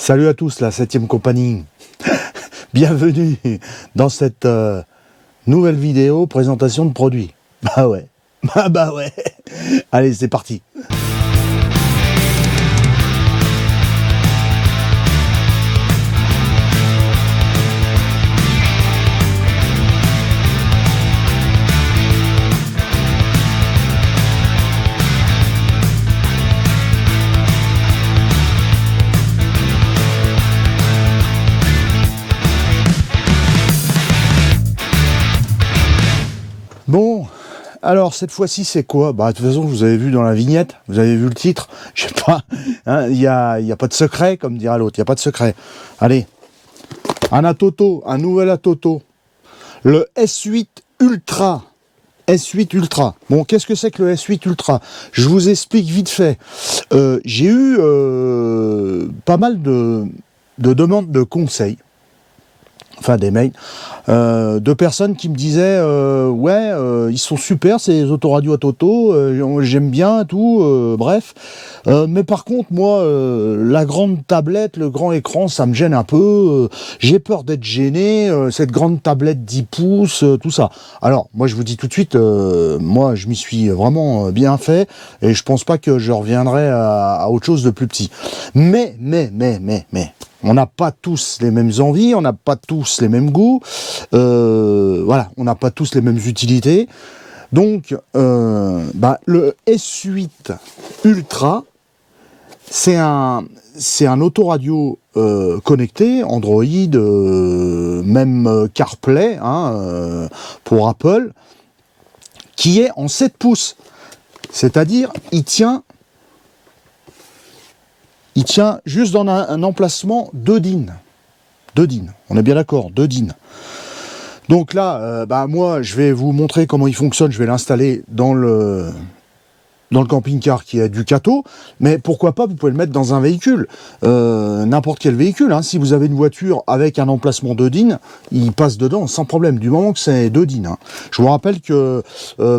Salut à tous, la 7e compagnie. Bienvenue dans cette nouvelle vidéo présentation de produits. Bah ouais, bah ouais. Allez, c'est parti. Bon, alors cette fois-ci c'est quoi? Bah de toute façon vous avez vu dans la vignette, vous avez vu le titre, je sais pas, hein, y a pas de secret comme dira l'autre, il n'y a pas de secret. Allez, un Atoto, un nouvel Atoto, le S8 Ultra. S8 Ultra. Bon, qu'est-ce que c'est que le S8 Ultra? Je vous explique vite fait. J'ai eu pas mal de demandes de conseils. Enfin des mails, de personnes qui me disaient ouais, ils sont super ces autoradios Atoto, j'aime bien tout, bref. Mais par contre moi, la grande tablette, le grand écran, ça me gêne un peu, j'ai peur d'être gêné, cette grande tablette 10 pouces, tout ça. Alors moi je vous dis tout de suite, moi je m'y suis vraiment bien fait, et je pense pas que je reviendrai à autre chose de plus petit. Mais, on n'a pas tous les mêmes envies, on n'a pas tous les mêmes goûts, voilà, on n'a pas tous les mêmes utilités. Donc, le S8 Ultra, c'est un autoradio connecté, Android, même CarPlay, pour Apple, qui est en 7 pouces. C'est-à-dire, il tient juste dans un emplacement 2 DIN. 2 DIN, on est bien d'accord, 2 DIN. Donc là, moi, je vais vous montrer comment il fonctionne. Je vais l'installer dans le camping-car qui est Ducato. Mais pourquoi pas, vous pouvez le mettre dans un véhicule. N'importe quel véhicule. Hein. Si vous avez une voiture avec un emplacement 2 DIN, il passe dedans sans problème, du moment que c'est 2 DIN. Hein. Je vous rappelle que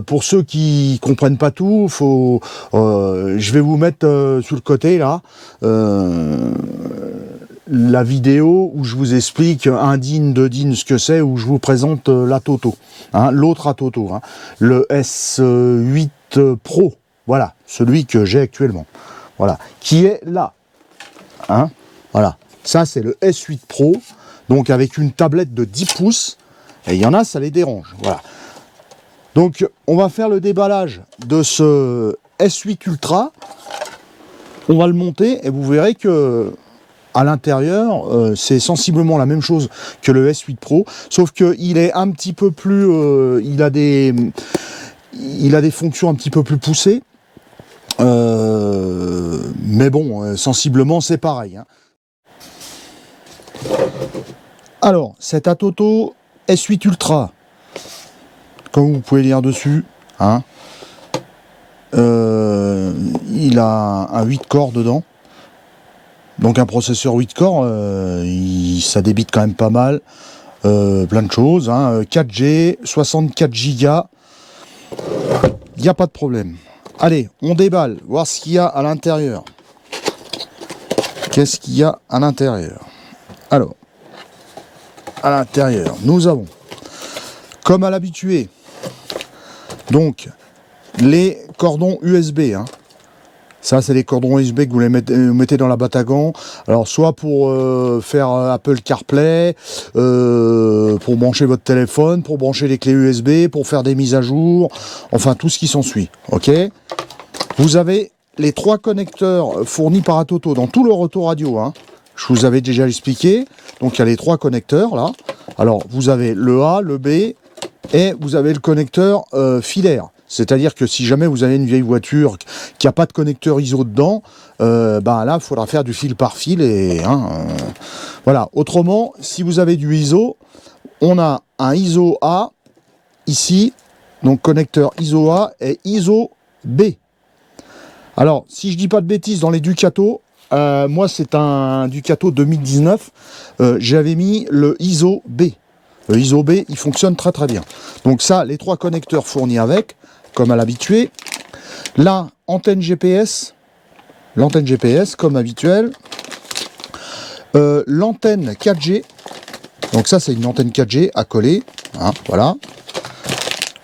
pour ceux qui comprennent pas tout, je vais vous mettre sur le côté là la vidéo où je vous explique 1 DIN, 2 DIN, ce que c'est, où je vous présente l'Atoto, l'autre Atoto, le S8 Pro, voilà, celui que j'ai actuellement, voilà, qui est là, voilà, ça c'est le S8 Pro, donc avec une tablette de 10 pouces, et il y en a, ça les dérange, voilà. Donc on va faire le déballage de ce S8 Ultra, on va le monter, et vous verrez que à l'intérieur, c'est sensiblement la même chose que le S8 Pro, sauf qu'il est un petit peu plus... il a des fonctions un petit peu plus poussées, mais bon, sensiblement, c'est pareil. Hein. Alors, cet Atoto S8 Ultra, comme vous pouvez lire dessus, il a un 8 corps dedans. Donc un processeur 8 corps, ça débite quand même pas mal, plein de choses, 4G, 64 Go, il n'y a pas de problème. Allez, on déballe, voir ce qu'il y a à l'intérieur. Qu'est-ce qu'il y a à l'intérieur? Alors, à l'intérieur, nous avons, comme à l'habitué, donc les cordons USB, Ça, c'est les cordons USB que vous mettez dans la boîte à gants. Alors, soit pour faire Apple CarPlay, pour brancher votre téléphone, pour brancher les clés USB, pour faire des mises à jour, enfin, tout ce qui s'ensuit. OK? Vous avez les 3 connecteurs fournis par Atoto dans tout leur autoradio. Je vous avais déjà expliqué. Donc, il y a les 3 connecteurs, là. Alors, vous avez le A, le B, et vous avez le connecteur filaire. C'est-à-dire que si jamais vous avez une vieille voiture qui n'a pas de connecteur ISO dedans, là, il faudra faire du fil par fil. Voilà. Autrement, si vous avez du ISO, on a un ISO A ici, donc connecteur ISO A et ISO B. Alors, si je dis pas de bêtises, dans les Ducato, moi c'est un Ducato 2019, j'avais mis le ISO B. Le ISO B, il fonctionne très très bien. Donc ça, les 3 connecteurs fournis avec, comme à l'habitué. Là, l'antenne GPS, comme habituel. L'antenne 4G. Donc ça, c'est une antenne 4G à coller. Hein, voilà.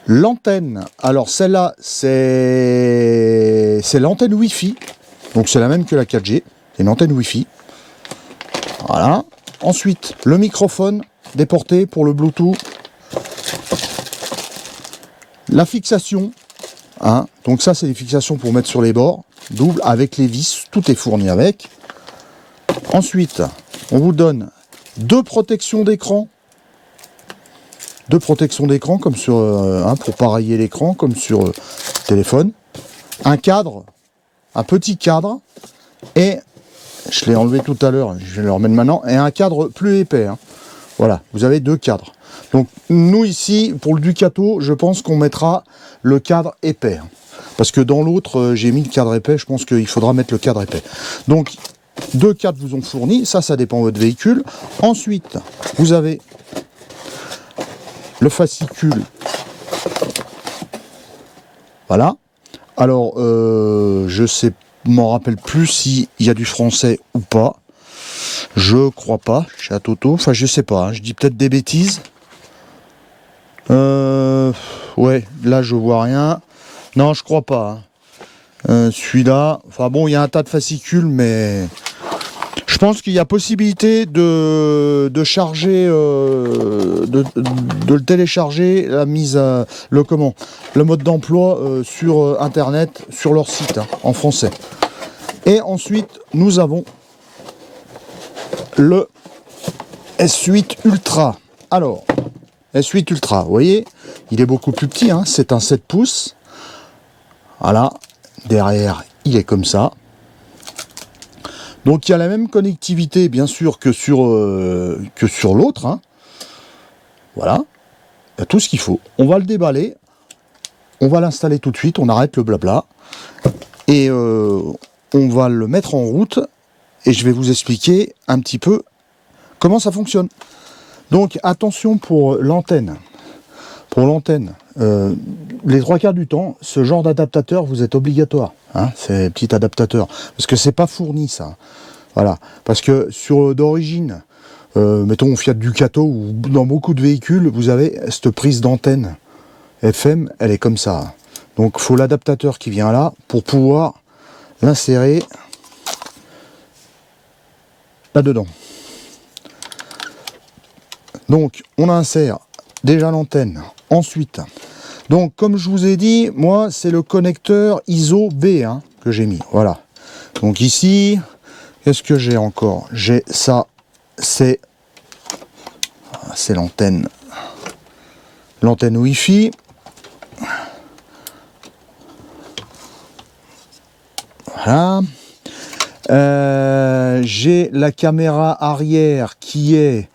L'antenne, alors celle-là, c'est l'antenne Wi-Fi. Donc c'est la même que la 4G. C'est une antenne Wi-Fi. Voilà. Ensuite, le microphone déporté pour le Bluetooth. La fixation. Hein, donc ça, c'est des fixations pour mettre sur les bords. Double avec les vis. Tout est fourni avec. Ensuite, on vous donne 2 protections d'écran. 2 protections d'écran comme sur pour pareiller l'écran comme sur téléphone. Un cadre, un petit cadre et je l'ai enlevé tout à l'heure, je vais le remettre maintenant, et un cadre plus épais. Hein. Voilà, vous avez 2 cadres. Donc nous ici, pour le Ducato, je pense qu'on mettra le cadre épais. Hein. Parce que dans l'autre, j'ai mis le cadre épais, je pense qu'il faudra mettre le cadre épais. Donc 2 cadres vous ont fourni, ça dépend de votre véhicule. Ensuite, vous avez le fascicule. Voilà. Alors, je m'en rappelle plus s'il y a du français ou pas. Je crois pas, chez Atoto. Enfin, je sais pas, hein. Je dis peut-être des bêtises. Ouais, là, je vois rien. Non, je crois pas. Hein. Celui-là, enfin bon, il y a un tas de fascicules, mais je pense qu'il y a possibilité de charger, de le télécharger, la mise, le mode d'emploi sur Internet, sur leur site, hein, en français. Et ensuite, nous avons le S8 Ultra. Alors, S8 Ultra, vous voyez, il est beaucoup plus petit, hein, c'est un 7 pouces. Voilà, derrière, il est comme ça. Donc il y a la même connectivité bien sûr que sur l'autre. Hein. Voilà, il y a tout ce qu'il faut. On va le déballer, on va l'installer tout de suite, on arrête le blabla. Et on va le mettre en route et je vais vous expliquer un petit peu comment ça fonctionne. Donc attention pour l'antenne. Pour l'antenne, les 3/4 du temps, ce genre d'adaptateur vous êtes obligatoire. Hein, ces petits adaptateurs. Parce que c'est pas fourni ça. Voilà. Parce que sur d'origine, mettons Fiat Ducato ou dans beaucoup de véhicules, vous avez cette prise d'antenne FM, elle est comme ça. Donc il faut l'adaptateur qui vient là pour pouvoir l'insérer là-dedans. Donc on insère déjà l'antenne. Ensuite, donc comme je vous ai dit, moi c'est le connecteur ISO B hein, que j'ai mis. Voilà. Donc ici, qu'est-ce que j'ai encore? J'ai ça, c'est l'antenne. L'antenne Wi-Fi. Voilà. J'ai la caméra arrière qui est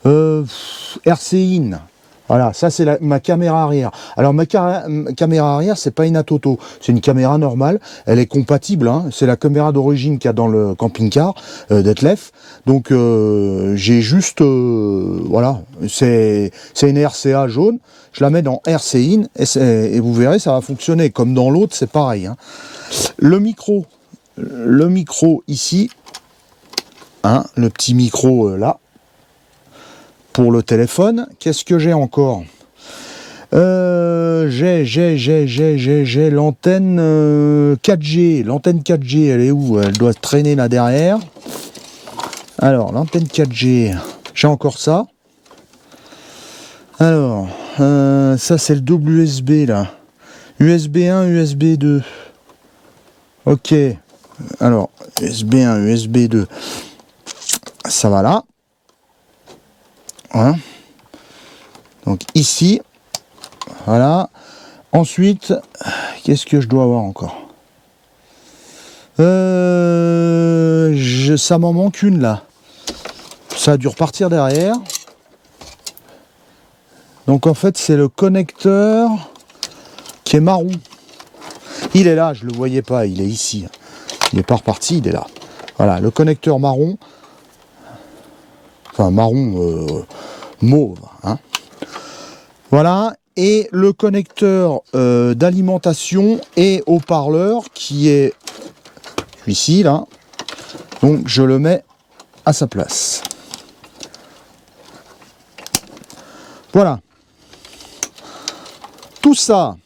RC-In. Voilà, ça c'est ma caméra arrière. Alors ma caméra arrière, c'est pas une Atoto, c'est une caméra normale. Elle est compatible, hein, c'est la caméra d'origine qu'il y a dans le camping-car d'Etlef. Donc j'ai juste, voilà, c'est une RCA jaune. Je la mets dans RC-In et vous verrez, ça va fonctionner. Comme dans l'autre, c'est pareil. Hein. Le micro ici, hein, le petit micro là. Pour le téléphone, qu'est-ce que j'ai encore? J'ai l'antenne 4G. L'antenne 4G, elle est où? Elle doit traîner là derrière. Alors, l'antenne 4G, j'ai encore ça. Alors, ça c'est le double USB là. USB 1, USB 2. Ok. Alors, USB 1, USB 2. Ça va là. Voilà. Donc ici, voilà. Ensuite, qu'est-ce que je dois avoir encore? Ça m'en manque une là. Ça a dû repartir derrière. Donc en fait, c'est le connecteur qui est marron. Il est là, je le voyais pas, il est ici. Il n'est pas reparti, il est là. Voilà, le connecteur marron. Enfin, marron mauve. Hein. Voilà. Et le connecteur d'alimentation et haut-parleur qui est celui-ci, là. Donc, je le mets à sa place. Voilà. Tout ça.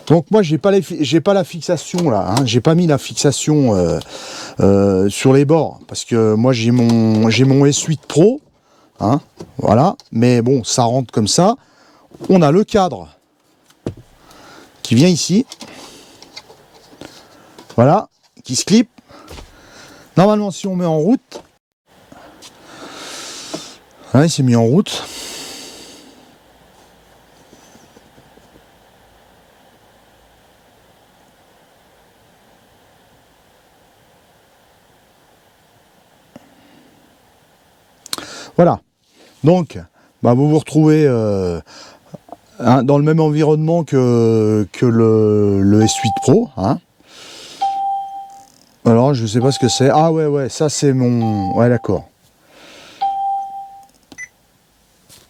Donc moi j'ai pas la fixation là, hein. J'ai pas mis la fixation sur les bords parce que moi j'ai mon S8 Pro, hein, voilà. Mais bon, ça rentre comme ça. On a le cadre qui vient ici, voilà, qui se clip. Normalement, si on met en route, voilà, il s'est mis en route. Voilà, donc bah, vous vous retrouvez dans le même environnement que le S8 Pro, hein. Alors je sais pas ce que c'est. Ah ouais, ça c'est mon... Ouais, d'accord.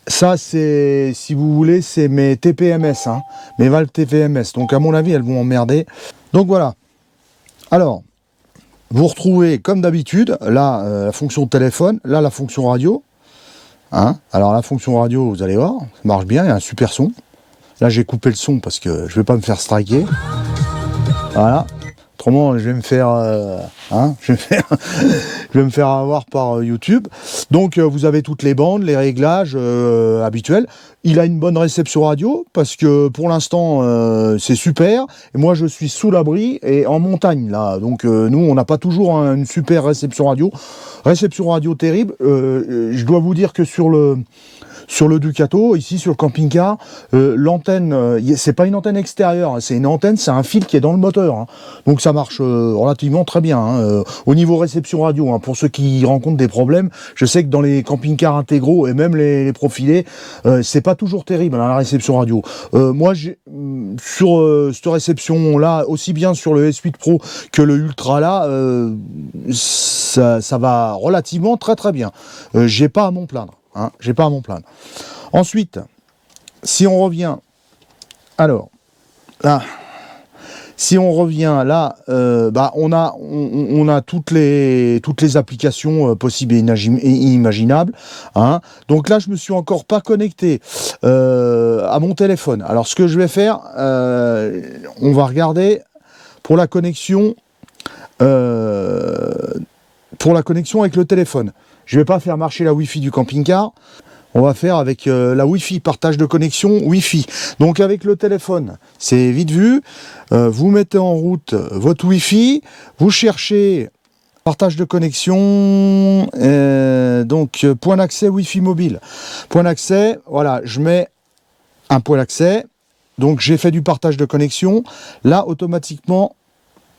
Ça c'est, si vous voulez, c'est mes TPMS, hein, mes valves TPMS. Donc à mon avis elles vont emmerder. Donc voilà. Alors, vous retrouvez comme d'habitude, là la fonction téléphone, là la fonction radio. Hein, alors la fonction radio, vous allez voir, ça marche bien, il y a un super son. Là j'ai coupé le son parce que je vais pas me faire striker. Voilà. Autrement, je vais me faire, je vais me faire avoir par YouTube. Donc, vous avez toutes les bandes, les réglages habituels. Il a une bonne réception radio parce que pour l'instant, c'est super. Et moi, je suis sous l'abri et en montagne là. Donc, nous, on n'a pas toujours une super réception radio. Réception radio terrible. Je dois vous dire que sur le Ducato, ici sur le camping-car, l'antenne, c'est pas une antenne extérieure, hein, c'est une antenne, c'est un fil qui est dans le moteur. Hein. Donc ça marche relativement très bien. Hein. Au niveau réception radio, hein, pour ceux qui rencontrent des problèmes, je sais que dans les camping-cars intégraux et même les profilés, c'est pas toujours terrible hein, la réception radio. Moi, sur cette réception-là, aussi bien sur le S8 Pro que le Ultra là, ça va relativement très très bien. J'ai pas à m'en plaindre. Hein, j'ai pas à m'en plaindre. Ensuite, si on revient, alors là, si on revient là, bah on a toutes les applications possibles et inimaginables. Hein. Donc là, je me suis encore pas connecté à mon téléphone. Alors ce que je vais faire, on va regarder pour la connexion. Avec le téléphone. Je ne vais pas faire marcher la Wi-Fi du camping-car. On va faire avec la Wi-Fi, partage de connexion Wi-Fi. Donc avec le téléphone, c'est vite vu. Vous mettez en route votre Wi-Fi. Vous cherchez partage de connexion. Donc point d'accès Wi-Fi mobile. Point d'accès, voilà, je mets un point d'accès. Donc j'ai fait du partage de connexion. Là, automatiquement,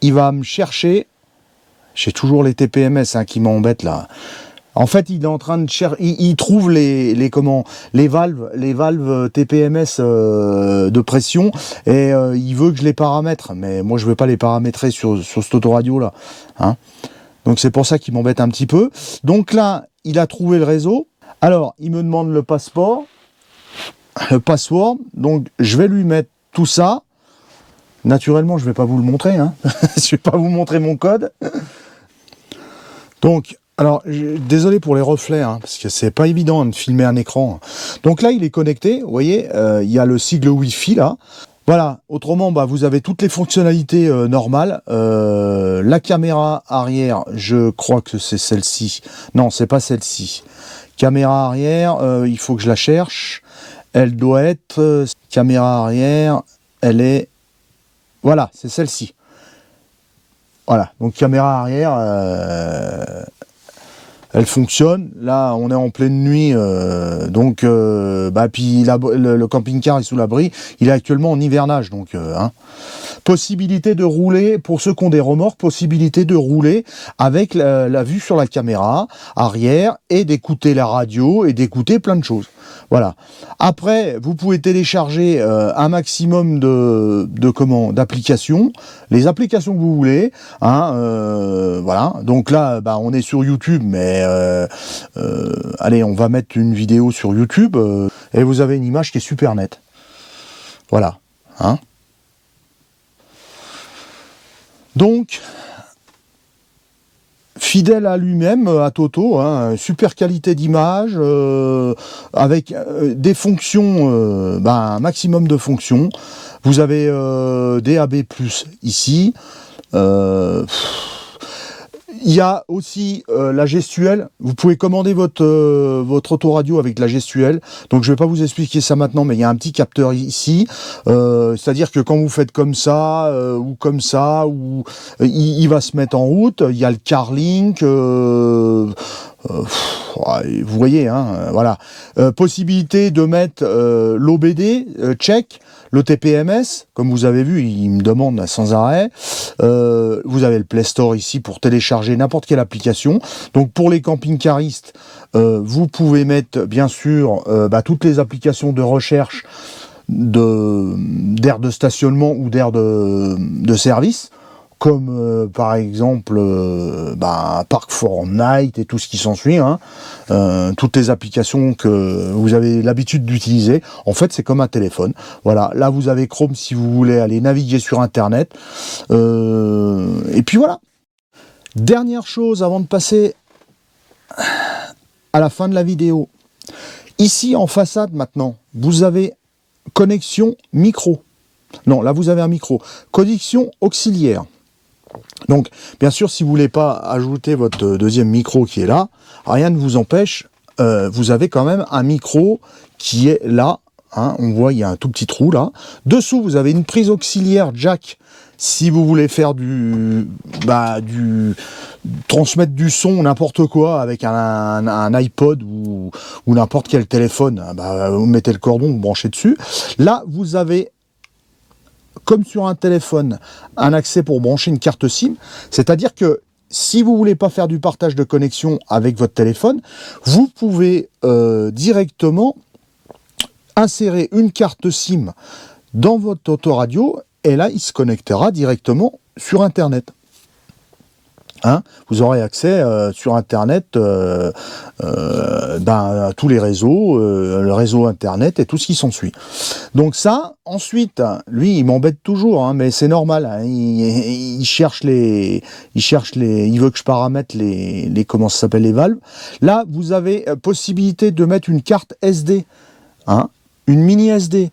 il va me chercher. J'ai toujours les TPMS hein, qui m'embêtent là. En fait, il est en train de chercher. Il trouve les valves TPMS de pression et il veut que je les paramètre. Mais moi, je ne veux pas les paramétrer sur cet autoradio là. Hein. Donc c'est pour ça qu'il m'embête un petit peu. Donc là, il a trouvé le réseau. Alors, il me demande le passeport, le password. Donc je vais lui mettre tout ça. Naturellement, je ne vais pas vous le montrer. Hein. Je ne vais pas vous montrer mon code. Donc, alors, désolé pour les reflets, hein, parce que c'est pas évident de filmer un écran. Donc là, il est connecté. Vous voyez, il y a le sigle Wi-Fi là. Voilà. Autrement, bah, vous avez toutes les fonctionnalités normales. La caméra arrière, je crois que c'est celle-ci. Non, c'est pas celle-ci. Caméra arrière, il faut que je la cherche. Elle doit être caméra arrière. Elle est... Voilà, c'est celle-ci. Voilà, donc caméra arrière, elle fonctionne. Là, on est en pleine nuit, donc puis le camping-car est sous l'abri. Il est actuellement en hivernage, donc hein. Possibilité de rouler, pour ceux qui ont des remorques, possibilité de rouler avec la vue sur la caméra arrière et d'écouter la radio et d'écouter plein de choses. Voilà. Après, vous pouvez télécharger un maximum d'applications, les applications que vous voulez. Hein, voilà. Donc là, bah, on est sur YouTube, mais allez, on va mettre une vidéo sur YouTube et vous avez une image qui est super nette. Voilà. Hein. Donc, fidèle à lui-même, à Toto, hein, super qualité d'image, avec des fonctions, un maximum de fonctions. Vous avez DAB+, ici. Il y a aussi la gestuelle. Vous pouvez commander votre autoradio avec la gestuelle. Donc je ne vais pas vous expliquer ça maintenant, mais il y a un petit capteur ici. C'est-à-dire que quand vous faites comme ça, il va se mettre en route. Il y a le CarLink. Vous voyez, hein, voilà. Possibilité de mettre l'OBD, check, le TPMS, comme vous avez vu, il me demande sans arrêt. Vous avez le Play Store ici pour télécharger n'importe quelle application. Donc pour les camping-caristes, vous pouvez mettre bien sûr toutes les applications de recherche d'aires de stationnement ou d'aires de service, comme par exemple Park Fortnite et tout ce qui s'ensuit, hein. Toutes les applications que vous avez l'habitude d'utiliser. En fait, c'est comme un téléphone. Voilà, là vous avez Chrome si vous voulez aller naviguer sur Internet. Et puis voilà. Dernière chose avant de passer à la fin de la vidéo. Ici en façade maintenant, vous avez connexion micro. Non, là vous avez un micro. Connexion auxiliaire. Donc, bien sûr, si vous voulez pas ajouter votre deuxième micro qui est là, rien ne vous empêche, vous avez quand même un micro qui est là, hein, on voit, il y a un tout petit trou là. Dessous, vous avez une prise auxiliaire jack, si vous voulez faire transmettre du son, n'importe quoi, avec un iPod ou n'importe quel téléphone, vous mettez le cordon, vous branchez dessus. Là, vous avez, comme sur un téléphone, un accès pour brancher une carte SIM, c'est-à-dire que si vous ne voulez pas faire du partage de connexion avec votre téléphone, vous pouvez directement insérer une carte SIM dans votre autoradio et là, il se connectera directement sur Internet. Hein, vous aurez accès sur Internet à tous les réseaux, le réseau Internet et tout ce qui s'ensuit. Donc ça, ensuite, lui, il m'embête toujours, hein, mais c'est normal. Hein, il cherche il veut que je paramètre comment ça s'appelle, les valves. Là, vous avez possibilité de mettre une carte SD, hein, une mini SD.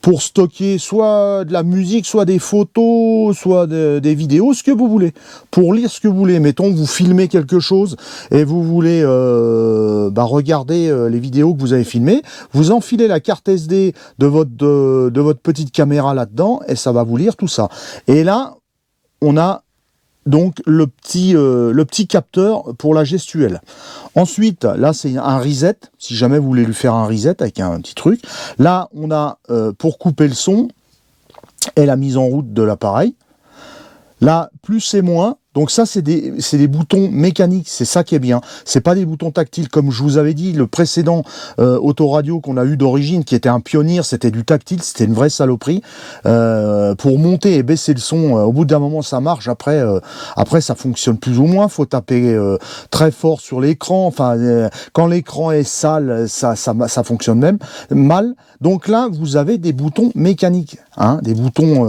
Pour stocker soit de la musique, soit des photos, soit des vidéos, ce que vous voulez. Pour lire ce que vous voulez. Mettons, vous filmez quelque chose et vous voulez regarder les vidéos que vous avez filmées. Vous enfilez la carte SD de votre petite caméra là-dedans et ça va vous lire tout ça. Et là, on a donc le petit capteur pour la gestuelle. Ensuite, là c'est un reset, si jamais vous voulez lui faire un reset avec un petit truc. Là, on a pour couper le son et la mise en route de l'appareil. Là, plus et moins. Donc ça, c'est des boutons mécaniques, c'est ça qui est bien. C'est pas des boutons tactiles, comme je vous avais dit, le précédent autoradio qu'on a eu d'origine, qui était un pionnier, c'était du tactile, c'était une vraie saloperie. Pour monter et baisser le son, au bout d'un moment, ça marche. Après, ça fonctionne plus ou moins. Faut taper très fort sur l'écran. Enfin, quand l'écran est sale, ça fonctionne même mal. Donc là, vous avez des boutons mécaniques, hein, des boutons,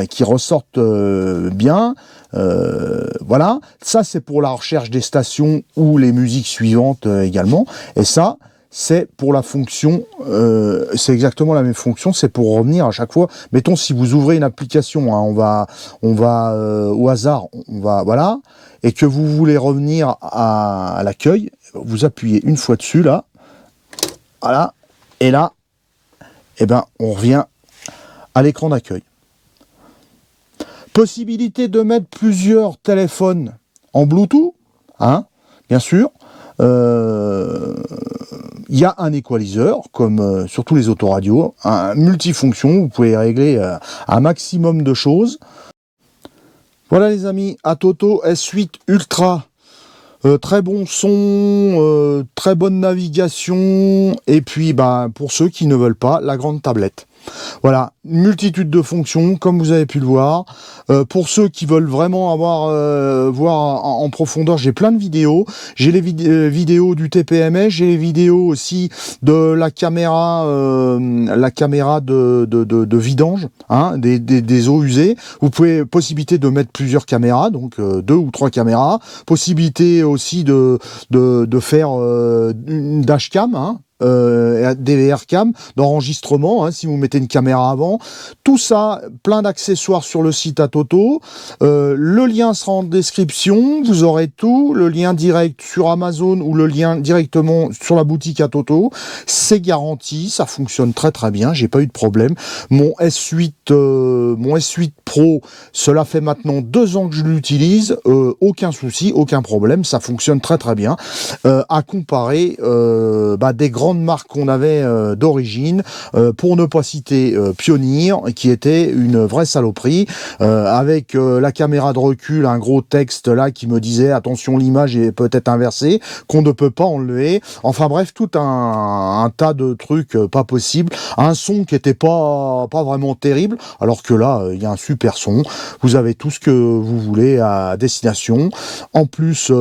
qui ressortent bien. Voilà, ça c'est pour la recherche des stations ou les musiques suivantes également, et ça c'est pour la fonction, c'est exactement la même fonction, c'est pour revenir à chaque fois. Mettons, si vous ouvrez une application, hein, on va au hasard, voilà, et que vous voulez revenir à l'accueil, vous appuyez une fois dessus là, voilà, et là, on revient à l'écran d'accueil. Possibilité de mettre plusieurs téléphones en Bluetooth, hein, bien sûr. Il y a un équaliseur, comme sur tous les autoradios, un multifonction, vous pouvez régler un maximum de choses. Voilà les amis, Atoto S8 Ultra. Très bon son, très bonne navigation, et puis pour ceux qui ne veulent pas, la grande tablette. Voilà, une multitude de fonctions, comme vous avez pu le voir. Pour ceux qui veulent vraiment voir en profondeur, j'ai plein de vidéos. J'ai les vidéos du TPMS, j'ai les vidéos aussi de la caméra de vidange, hein, des eaux usées. Vous pouvez possibilité de mettre plusieurs caméras, donc 2 ou 3 caméras. Possibilité aussi de faire une dashcam, hein, DVR cam, d'enregistrement, hein, si vous mettez une caméra avant. Tout ça, plein d'accessoires sur le site Atoto. Le lien sera en description, vous aurez tout, le lien direct sur Amazon ou le lien directement sur la boutique Atoto. C'est garanti, ça fonctionne très très bien, j'ai pas eu de problème. Mon S8 Pro, cela fait maintenant 2 ans que je l'utilise, aucun souci, aucun problème, ça fonctionne très très bien. À comparer des grandes marques qu'on avait d'origine, pour ne pas citer Pioneer, qui était une vraie saloperie, avec la caméra de recul, un gros texte là qui me disait attention, l'image est peut-être inversée, qu'on ne peut pas enlever. Enfin bref, tout un tas de trucs pas possibles, un son qui était pas vraiment terrible, alors que là il y a un super son, vous avez tout ce que vous voulez à destination. En plus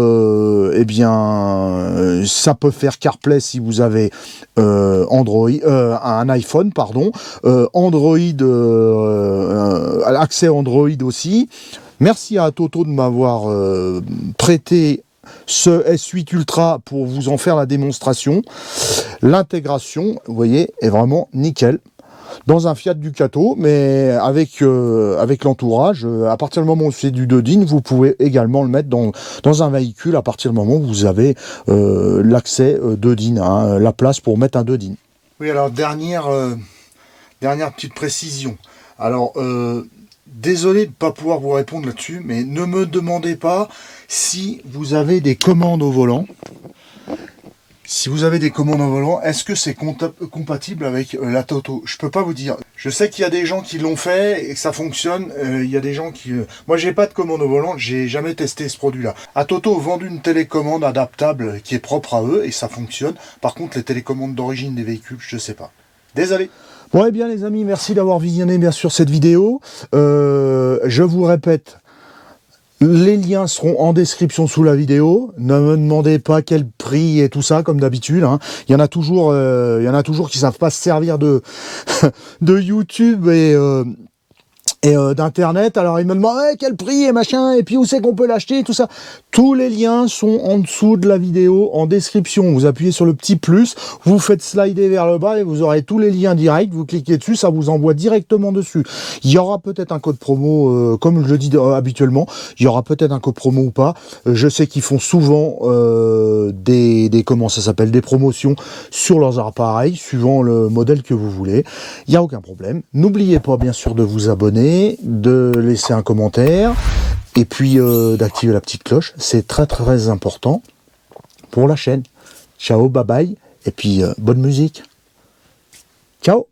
ça peut faire CarPlay si vous avez Android, un iPhone, pardon, Android, accès Android aussi. Merci à Atoto de m'avoir prêté ce S8 Ultra pour vous en faire la démonstration. L'intégration, vous voyez, est vraiment nickel. Dans un Fiat Ducato, mais avec l'entourage, à partir du moment où c'est du 2 DIN, vous pouvez également le mettre dans un véhicule à partir du moment où vous avez l'accès 2 DIN, hein, la place pour mettre un 2 DIN. Oui, alors dernière petite précision. Alors, désolé de ne pas pouvoir vous répondre là-dessus, mais ne me demandez pas si vous avez des commandes au volant. Si vous avez des commandes en volant, est-ce que c'est compatible avec la Atoto? Je peux pas vous dire. Je sais qu'il y a des gens qui l'ont fait et que ça fonctionne. Il y a des gens qui... Moi, j'ai pas de commande au volant. J'ai jamais testé ce produit-là. Atoto vend une télécommande adaptable qui est propre à eux et ça fonctionne. Par contre, les télécommandes d'origine des véhicules, je sais pas. Désolé. Bon, eh bien, les amis, merci d'avoir visionné, bien sûr, cette vidéo. Je vous répète, les liens seront en description sous la vidéo. Ne me demandez pas quel prix et tout ça, comme d'habitude, hein. Il y en a toujours qui savent pas se servir de de YouTube et d'internet. Alors ils me demandent quel prix et machin, et puis où c'est qu'on peut l'acheter, tout ça. Tous les liens sont en dessous de la vidéo, en description. Vous appuyez sur le petit plus, vous faites slider vers le bas et vous aurez tous les liens directs. Vous cliquez dessus, ça vous envoie directement dessus. Il y aura peut-être un code promo, comme je le dis habituellement, il y aura peut-être un code promo ou pas. Je sais qu'ils font souvent comment ça s'appelle, des promotions sur leurs appareils, suivant le modèle que vous voulez. Il n'y a aucun problème. N'oubliez pas bien sûr de vous abonner, de laisser un commentaire et puis d'activer la petite cloche. C'est très très important pour la chaîne. Ciao, bye bye et puis bonne musique. Ciao.